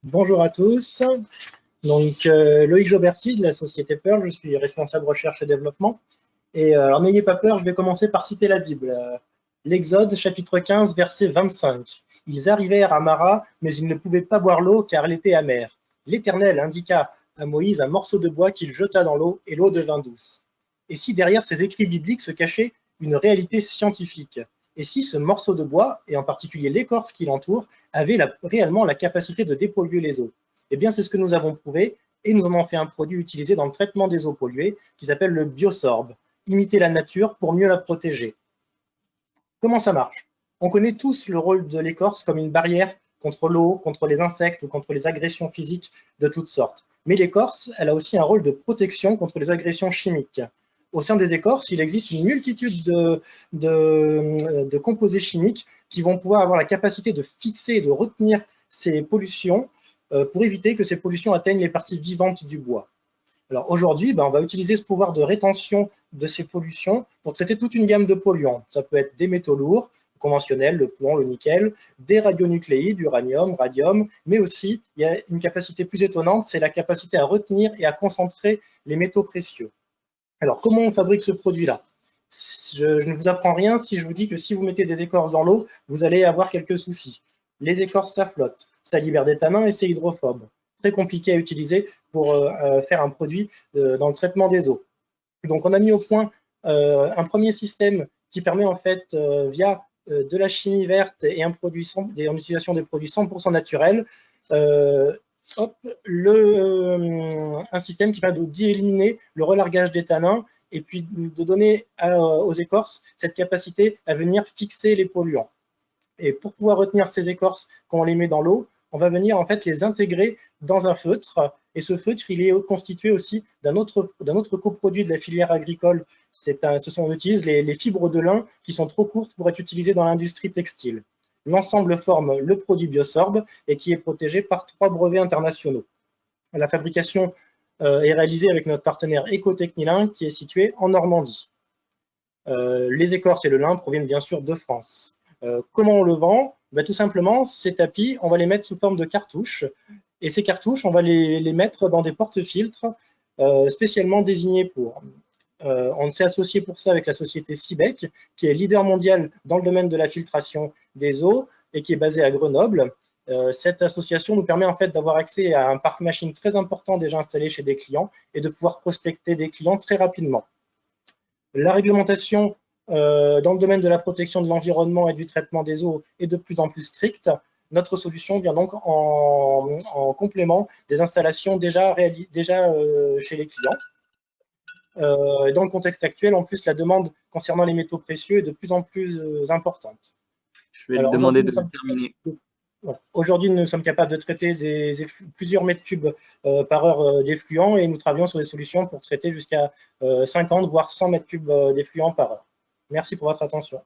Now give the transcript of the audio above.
Bonjour à tous. Donc, Loïc Joberti de la société Pearl, je suis responsable recherche et développement. Et alors, n'ayez pas peur, je vais commencer par citer la Bible. L'Exode, chapitre 15, verset 25. Ils arrivèrent à Mara, mais ils ne pouvaient pas boire l'eau car elle était amère. L'Éternel indiqua à Moïse un morceau de bois qu'il jeta dans l'eau et l'eau devint douce. Et si derrière ces écrits bibliques se cachait une réalité scientifique? Et si ce morceau de bois, et en particulier l'écorce qui l'entoure, avait réellement la capacité de dépolluer les eaux? Eh bien, c'est ce que nous avons prouvé et nous en avons fait un produit utilisé dans le traitement des eaux polluées qui s'appelle le Biosorb. Imiter la nature pour mieux la protéger. Comment ça marche? On connaît tous le rôle de l'écorce comme une barrière contre l'eau, contre les insectes ou contre les agressions physiques de toutes sortes. Mais l'écorce, elle a aussi un rôle de protection contre les agressions chimiques. Au sein des écorces, il existe une multitude de composés chimiques qui vont pouvoir avoir la capacité de fixer et de retenir ces pollutions pour éviter que ces pollutions atteignent les parties vivantes du bois. Alors aujourd'hui, on va utiliser ce pouvoir de rétention de ces pollutions pour traiter toute une gamme de polluants. Ça peut être des métaux lourds, conventionnels, le plomb, le nickel, des radionucléides, uranium, radium, mais aussi, il y a une capacité plus étonnante, c'est la capacité à retenir et à concentrer les métaux précieux. Alors, comment on fabrique ce produit-là? Je ne vous apprends rien si je vous dis que si vous mettez des écorces dans l'eau, vous allez avoir quelques soucis. Les écorces, ça flotte, ça libère des tanins et c'est hydrophobe. Très compliqué à utiliser pour faire un produit dans le traitement des eaux. Donc, on a mis au point un premier système qui permet en fait, via de la chimie verte et en utilisation de produits 100% naturels, un système qui permet d'éliminer le relargage des tanins et puis de donner aux écorces cette capacité à venir fixer les polluants. Et pour pouvoir retenir ces écorces, quand on les met dans l'eau, on va venir en fait les intégrer dans un feutre. Et ce feutre, il est constitué aussi d'un autre coproduit de la filière agricole. On utilise les fibres de lin qui sont trop courtes pour être utilisées dans l'industrie textile. L'ensemble forme le produit Biosorb et qui est protégé par 3 brevets internationaux. La fabrication est réalisée avec notre partenaire Ecotechnilin qui est situé en Normandie. Les écorces et le lin proviennent bien sûr de France. Comment on le vend? Tout simplement, ces tapis, on va les mettre sous forme de cartouches. Et ces cartouches, on va les mettre dans des porte-filtres spécialement désignés pour. On s'est associé pour ça avec la société Sibec, qui est leader mondial dans le domaine de la filtration des eaux et qui est basée à Grenoble. Cette association nous permet en fait d'avoir accès à un parc machine très important déjà installé chez des clients et de pouvoir prospecter des clients très rapidement. La réglementation dans le domaine de la protection de l'environnement et du traitement des eaux est de plus en plus stricte. Notre solution vient donc en complément des installations déjà chez les clients. Dans le contexte actuel, en plus, la demande concernant les métaux précieux est de plus en plus importante. Je vais te demander de terminer. Aujourd'hui, nous sommes capables de traiter plusieurs mètres cubes par heure d'effluents et nous travaillons sur des solutions pour traiter jusqu'à 50 voire 100 mètres cubes d'effluents par heure. Merci pour votre attention.